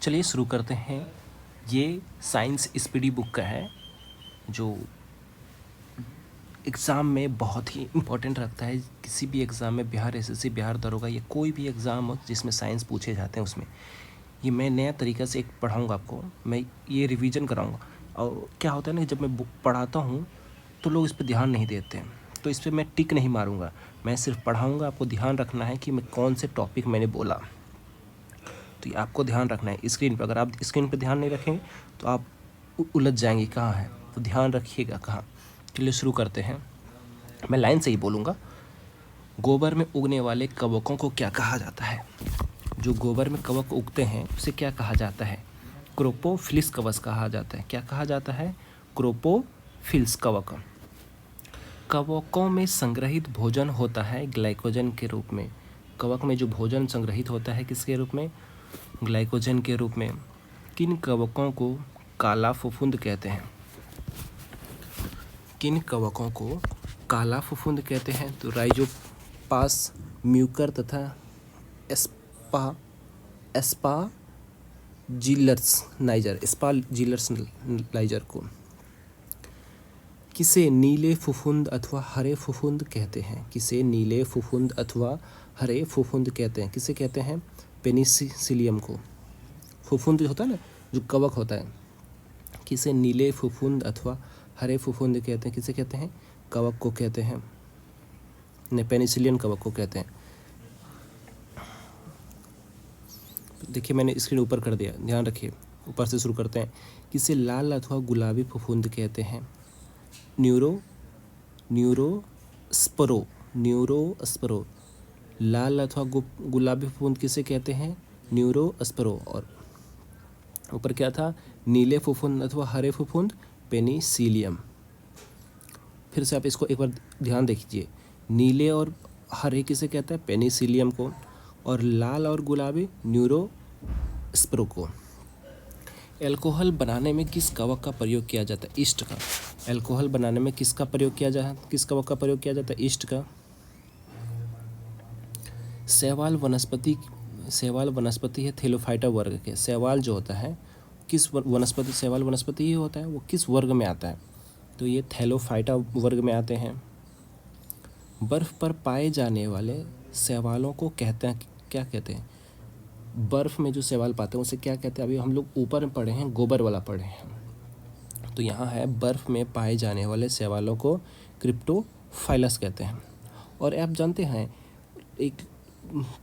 चलिए शुरू करते हैं। ये साइंस स्पीडी बुक का है जो एग्ज़ाम में बहुत ही इम्पोर्टेंट रखता है। किसी भी एग्ज़ाम में बिहार एसएससी, बिहार दरोगा या कोई भी एग्ज़ाम हो जिसमें साइंस पूछे जाते हैं उसमें ये मैं नया तरीक़ा से एक पढ़ाऊँगा आपको। मैं ये रिवीजन कराऊँगा। और क्या होता है ना, जब मैं बुक पढ़ाता हूँ तो लोग इस पर ध्यान नहीं देते हैं, तो इस पर मैं टिक नहीं मारूँगा। मैं सिर्फ पढ़ाऊँगा, आपको ध्यान रखना है कि मैं कौन से टॉपिक मैंने बोला। तो ये आपको ध्यान रखना है स्क्रीन पर। अगर आप स्क्रीन पर ध्यान नहीं रखेंगे तो आप उलझ जाएंगे कहाँ है, तो ध्यान रखिएगा कहाँ। चलिए शुरू करते हैं। मैं लाइन से ही बोलूँगा। गोबर में उगने वाले कवकों को क्या कहा जाता है? जो गोबर में कवक उगते हैं उसे क्या कहा जाता है? क्रोपोफिलिस कवक कहा जाता है। क्या कहा जाता है? क्रोपोफिलिस कवक। कवकों में संग्रहित भोजन होता है ग्लाइकोजन के रूप में। कवक में जो भोजन संग्रहित होता है किसके रूप में? ग्लाइकोजन के रूप में। किन कवकों को काला फफूंद कहते हैं? किन कवकों को काला फफूंद कहते हैं? तो राइजोपास, म्यूकर तथा एस्पाजिलस नाइजर को। किसे नीले फफूंद अथवा हरे फफूंद कहते हैं? किसे नीले फफूंद अथवा हरे फफूंद कहते हैं? किसे कहते हैं? पेनिसिलियम को। फफूंद होता है ना, जो कवक होता है, किसे नीले फफूंद अथवा हरे फफूंद कहते हैं? किसे कहते हैं? कवक को कहते हैं, ने पेनिसिलियन कवक को कहते हैं। देखिए मैंने स्क्रीन ऊपर कर दिया, ध्यान रखिए। ऊपर से शुरू करते हैं। किसे लाल अथवा गुलाबी फफूंद कहते हैं? न्यूरोस्परो। लाल अथवा गुलाबी फफूंद किसे कहते हैं? न्यूरोस्परो। और ऊपर क्या था? नीले फफूंद अथवा हरे फफूंद पेनिसिलियम। फिर से आप इसको एक बार ध्यान देखिए। नीले और हरे किसे कहता है? पेनिसिलियम को। और लाल और गुलाबी न्यूरोस्परो को। एल्कोहल बनाने में किस कवक का प्रयोग किया जाता है? ईस्ट का। एल्कोहल बनाने में किस कवक का प्रयोग किया जाता है? ईस्ट का। शैवाल वनस्पति है थैलोफाइटा वर्ग के। शैवाल जो होता है किस वनस्पति? शैवाल वनस्पति ही होता है, वो किस वर्ग में आता है? तो ये थैलोफाइटा वर्ग में आते हैं। बर्फ पर पाए जाने वाले शैवालों को कहते हैं, क्या कहते हैं? बर्फ में जो शैवाल पाते हैं उसे क्या कहते हैं? अभी हम लोग ऊपर में पढ़े हैं, गोबर वाला पढ़े हैं, तो यहाँ है बर्फ में पाए जाने वाले शैवालों को क्रिप्टोफाइलस कहते हैं। और आप जानते हैं एक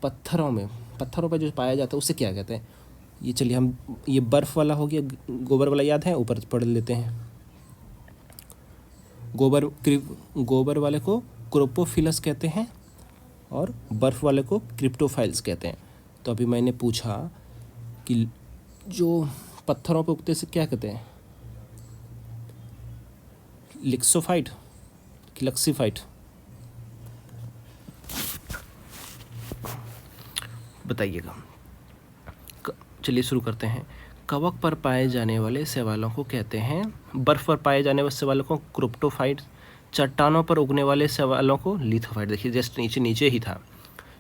पत्थरों पर जो पाया जाता है उसे क्या कहते हैं? ये चलिए हम, ये बर्फ वाला हो गया, गोबर वाला याद है, ऊपर पढ़ लेते हैं। गोबर वाले को क्रोपोफिलस कहते हैं और बर्फ वाले को क्रिप्टोफाइल्स कहते हैं। तो अभी मैंने पूछा कि जो पत्थरों पर उगते से क्या कहते हैं? लिक्सोफाइट कि लक्सीफाइट? बताइएगा। चलिए शुरू करते हैं। कवक पर पाए जाने वाले शैवालों को कहते हैं, बर्फ पर पाए जाने वाले शैवालों को क्रिप्टोफाइट, चट्टानों पर उगने वाले शैवालों को लिथोफाइट। देखिए जस्ट नीचे ही था।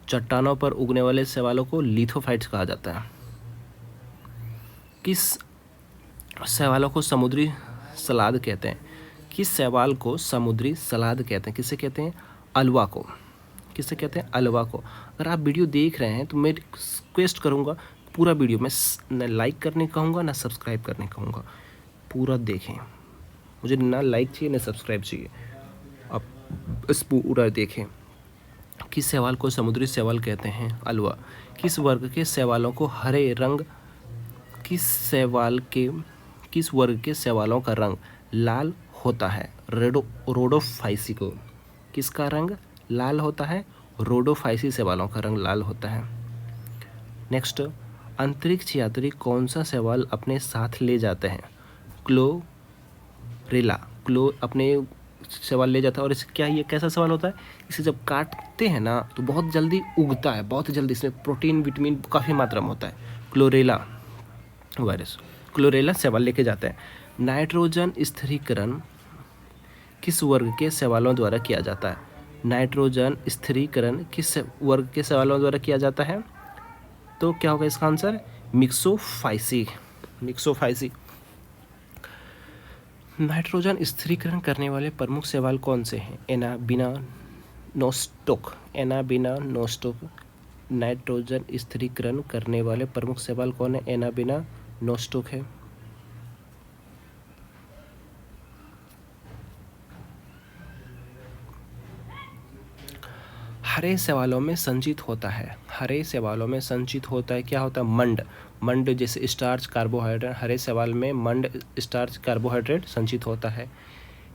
चट्टानों पर उगने वाले शैवालों को लिथोफाइट्स कहा जाता है। किस शैवालों को समुद्री सलाद कहते हैं? किस शैवाल को समुद्री सलाद कहते हैं? किसे कहते हैं? अलवा को। किसे कहते हैं? अलवा को। अगर आप वीडियो देख रहे हैं तो मैं रिक्वेस्ट करूँगा पूरा वीडियो, मैं न लाइक करने कहूँगा ना सब्सक्राइब करने कहूँगा, पूरा देखें। मुझे ना लाइक चाहिए ना सब्सक्राइब चाहिए, आप इस पूरा देखें। किस शैवाल को समुद्री शैवाल कहते हैं? अलवा। किस वर्ग के शैवालों को हरे रंग? किस वर्ग के शैवालों का रंग लाल होता है? रोडोफाइसी को। किसका रंग लाल होता है? रोडोफाइसी शैवालों का रंग लाल होता है। नेक्स्ट, अंतरिक्ष यात्री कौन सा शैवाल अपने साथ ले जाते हैं? क्लोरेला अपने शैवाल ले जाता है। और इसे क्या, ये कैसा सवाल होता है? इसे जब काटते हैं ना तो बहुत जल्दी उगता है, बहुत जल्दी। इसमें प्रोटीन विटामिन काफ़ी मात्रा में होता है। क्लोरेला शैवाल लेके जाते हैं। नाइट्रोजन स्थिरीकरण किस वर्ग के शैवालों द्वारा किया जाता है? नाइट्रोजन स्थिरीकरण किस वर्ग के शैवालों द्वारा किया जाता है? तो क्या होगा इसका आंसर? मिक्सोफाइसी। मिक्सोफाइसी। नाइट्रोजन स्थिरीकरण करने वाले प्रमुख शैवाल कौन से हैं? एनाबिनानोस्टोक। एनाबिनानोस्टोक। नाइट्रोजन स्थिरीकरण करने वाले प्रमुख शैवाल कौन है? एनाबिनानोस्टोक है। हरे शैवालों में संचित होता है। हरे शैवालों में संचित होता है, क्या होता है? मंड। मंड जैसे स्टार्च, कार्बोहाइड्रेट। हरे शैवाल में मंड, स्टार्च, कार्बोहाइड्रेट संचित होता है।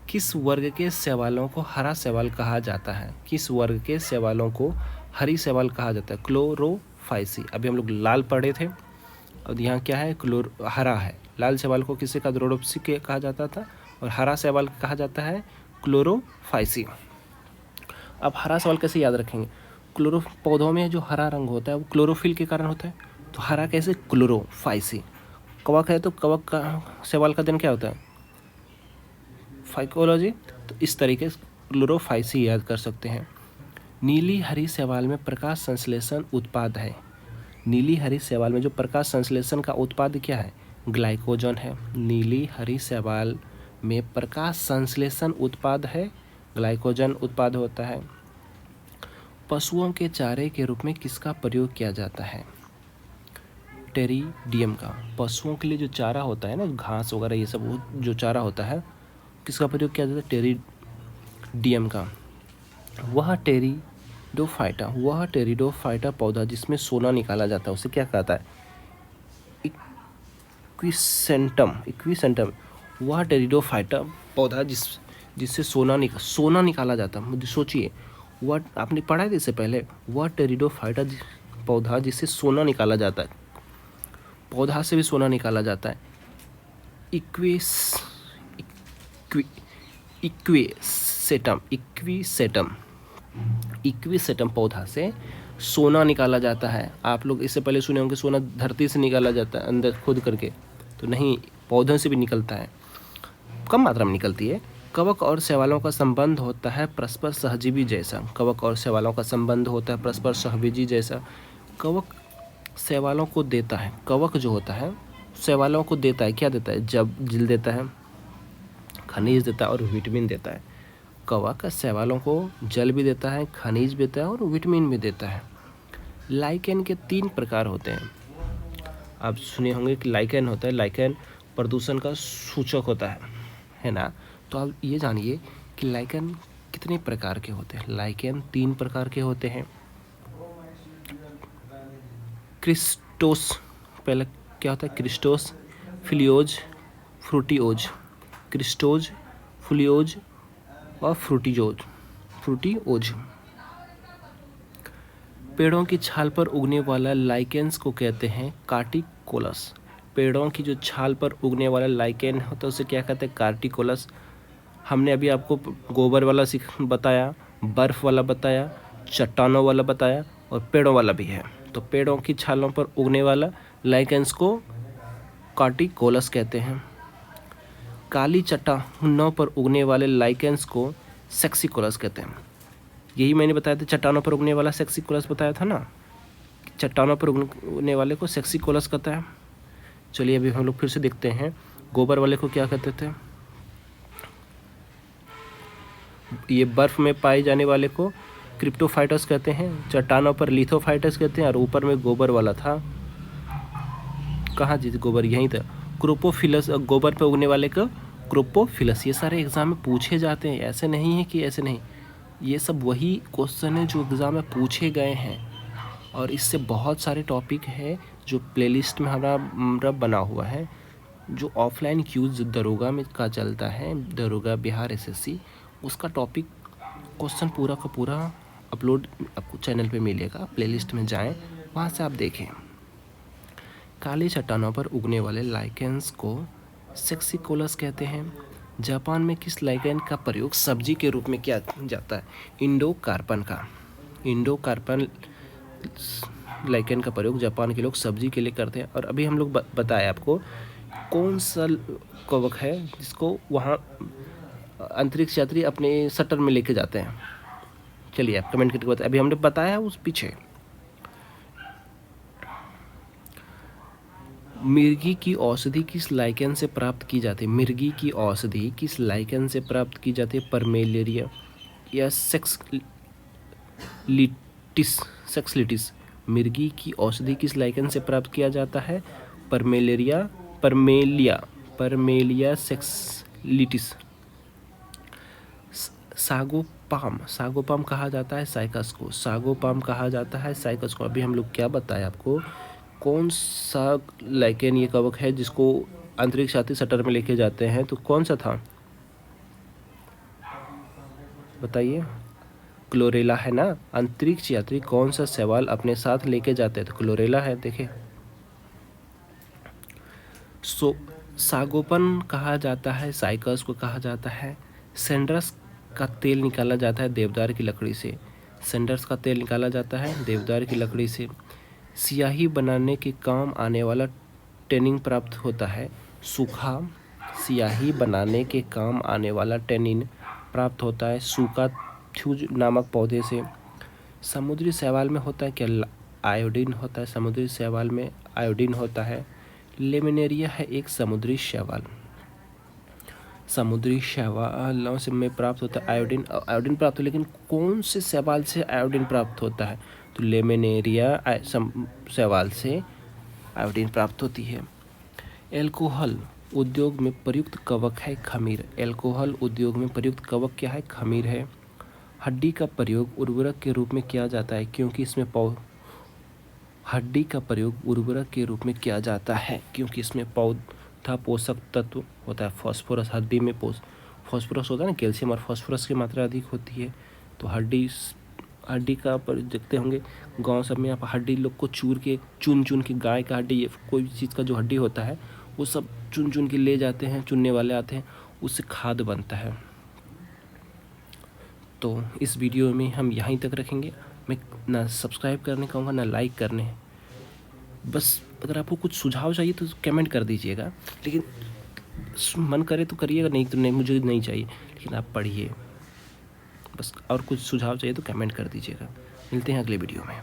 किस वर्ग के शैवालों को हरा शैवाल कहा जाता है? किस वर्ग के शैवालों को हरी शैवाल कहा जाता है? क्लोरोफाइसी। अभी हम लोग लाल पढ़े थे और यहाँ क्या है? हरा है। लाल शैवाल को किसे का रोडोप्सी के कहा जाता था और हरा शैवाल कहा जाता है क्लोरोफाइसी। अब हरा शैवाल कैसे याद रखेंगे? पौधों में जो हरा रंग होता है वो क्लोरोफिल के कारण होता है, तो हरा कैसे? क्लोरोफाइसी। कवक है तो कवक का शैवाल का दिन क्या होता है? फाइकोलॉजी। तो इस तरीके से क्लोरोफाइसी याद कर सकते हैं। नीली हरी शैवाल में प्रकाश संश्लेषण उत्पाद है। नीली हरी शैवाल में जो प्रकाश संश्लेषण का उत्पाद क्या है? ग्लाइकोजन है। नीली हरी शैवाल में प्रकाश संश्लेषण उत्पाद है, ग्लाइकोजन उत्पाद होता है। पशुओं के चारे के रूप में किसका प्रयोग किया जाता है? टेरिडियम का। पशुओं के लिए जो चारा होता है ना, घास वगैरह ये सब जो चारा होता है, किसका प्रयोग किया जाता है? टेरिडियम का। वह टेरिडोफाइटा पौधा जिसमें सोना निकाला जाता है उसे क्या कहता है? इक्विसेंटम। वह टेरिडोफाइटा पौधा जिससे सोना निकाला जाता है। मुझे सोचिए, वह आपने पढ़ा है इससे पहले, वह टेरिडोफाइटा पौधा जिससे सोना निकाला जाता है। पौधा से भी सोना निकाला जाता है। इक्विसेटम पौधा से सोना निकाला जाता है। आप लोग इससे पहले सुने होंगे सोना धरती से निकाला जाता है अंदर खोद करके, तो नहीं, पौधों से भी निकलता है, कम मात्रा में निकलती है। कवक और शैवालों का संबंध होता है परस्पर सहजीवी जैसा। कवक और शैवालों का संबंध होता है परस्पर सहजीवी जैसा। कवक शैवालों को देता है, कवक जो होता है शैवालों को देता है, क्या देता है? जब जल देता है, खनिज देता है और विटामिन देता है। कवक शैवालों को जल भी देता है, खनिज भी देता है और विटामिन भी देता है। लाइकेन के 3 प्रकार होते हैं। आप सुने होंगे कि लाइकेन होता है, लाइकेन प्रदूषण का सूचक होता है ना। तो आप ये जानिए कि लाइकेन कितने प्रकार के होते हैं। लाइकेन 3 प्रकार के होते हैं। क्रिस्टोस, पहले क्या होता है? क्रिस्टोस, फिलियोज, फ्रूटियोज। क्रिस्टोज, फ्लियोज और फ्रूटियोज। पेड़ों की छाल पर उगने वाला लाइकेन्स को कहते हैं कार्टिकोलस। पेड़ों की जो छाल पर उगने वाला लाइकेन होता है उसे क्या कहते हैं? कार्टिकोलस। हमने अभी आपको गोबर वाला बताया, बर्फ़ वाला बताया, चट्टानों वाला बताया और पेड़ों वाला भी है। तो पेड़ों की छालों पर उगने वाला लाइकेन्स को कार्टिकोलस कहते हैं। काली चट्टानों पर उगने वाले लाइकेन्स को सेक्सिकोलस कहते हैं। यही मैंने बताया था, चट्टानों पर उगने वाला सेक्सिकोलस बताया था ना, चट्टानों पर उगने वाले को सेक्सिकोलस कहता है। चलिए अभी हम लोग फिर से देखते हैं, गोबर वाले को क्या कहते थे? ये बर्फ में पाए जाने वाले को क्रिप्टोफाइटस कहते हैं, चट्टानों पर लिथोफाइटस कहते हैं और ऊपर में गोबर वाला था, कहाँ जी गोबर? यहीं था, क्रोपोफिलस। गोबर पर उगने वाले को क्रोपोफिलस। ये सारे एग्जाम में पूछे जाते हैं, ऐसे नहीं है कि ऐसे नहीं, ये सब वही क्वेश्चन है जो एग्ज़ाम में पूछे गए हैं। और इससे बहुत सारे टॉपिक है जो प्लेलिस्ट में हमारा बना हुआ है, जो ऑफलाइन क्यूज दरोगा में का चलता है, दरोगा बिहार एसएससी, उसका टॉपिक क्वेश्चन पूरा का पूरा अपलोड आपको चैनल पे मिलेगा। प्लेलिस्ट में जाएं, वहाँ से आप देखें। काली चट्टानों पर उगने वाले लाइकेन्स को सेक्सिकोलस कहते हैं। जापान में किस लाइकेन का प्रयोग सब्जी के रूप में किया जाता है? इंडोकार्पन का। इंडोकार्पन लाइकेन का प्रयोग जापान के लोग सब्जी के लिए करते हैं। और अभी हम लोग बताया आपको कौन सा कवक है जिसको वहाँ अंतरिक्ष यात्री अपने शटर में लेके जाते हैं। चलिए आप कमेंट करके बताएं, अभी हमने बताया उस पीछे। मिर्गी की औषधि किस लाइकेन से प्राप्त की जाती है? मिर्गी की औषधि किस लाइकेन से प्राप्त की जाती है? परमेलेरिया या लिटिस सेक्सलिटिस। मिर्गी की औषधि किस लाइकेन से प्राप्त किया जाता है? परमेलिया सेक्सलिटिस। सागोपाम कहा जाता है साइकस को। सागोपाम कहा जाता है साइकस को। अभी हम लोग क्या बताएं आपको, कौन सा लाइकेन ये कवक है जिसको अंतरिक्ष यात्री शटर में लेके जाते हैं, तो कौन सा था बताइए? क्लोरेला है ना। अंतरिक्ष यात्री कौन सा शैवाल अपने साथ लेके जाते हैं? तो क्लोरेला है। देखिए, सागोपन कहा जाता है साइकस को कहा जाता है। सेंड्रस का तेल निकाला जाता है देवदार की लकड़ी से। सेंडर्स का तेल निकाला जाता है देवदार की लकड़ी से। स्याही बनाने के काम आने वाला टेनिन प्राप्त होता है। सूखा स्याही बनाने के काम आने वाला टेनिन प्राप्त होता है सूखा थ्यूज नामक पौधे से। समुद्री शैवाल में होता है क्या? आयोडीन होता है। समुद्री शैवाल में आयोडीन होता है। लेमिनेरिया है एक समुद्री शैवाल। समुद्री शैवालों से में प्राप्त होता है आयोडीन। आयोडीन प्राप्त हो, लेकिन कौन से शैवाल से आयोडीन प्राप्त होता है? तो लेमिनेरिया शैवाल से आयोडीन प्राप्त होती है। एल्कोहल उद्योग में प्रयुक्त कवक है खमीर। एल्कोहल उद्योग में प्रयुक्त कवक क्या है? खमीर है। हड्डी का प्रयोग उर्वरक के रूप में किया जाता है क्योंकि इसमें हड्डी का प्रयोग उर्वरक के रूप में किया जाता है क्योंकि इसमें पौधा पोषक तत्व होता है। फास्फोरस हड्डी में फास्फोरस होता है ना, कैल्शियम और फास्फोरस की मात्रा अधिक होती है। तो हड्डी का पर देखते होंगे गांव सब में, आप हड्डी लोग को चुन के गाय का हड्डी, कोई चीज़ का जो हड्डी होता है वो सब चुन के ले जाते हैं, चुनने वाले आते हैं, उससे खाद बनता है। तो इस वीडियो में हम यहीं तक रखेंगे। मैं ना सब्सक्राइब करने कहूँगा ना लाइक करने। बस अगर आपको कुछ सुझाव चाहिए तो कमेंट कर दीजिएगा, लेकिन मन करे तो करिएगा, नहीं तो नहीं, मुझे नहीं चाहिए, लेकिन आप पढ़िए बस। और कुछ सुझाव चाहिए तो कमेंट कर दीजिएगा। मिलते हैं अगले वीडियो में।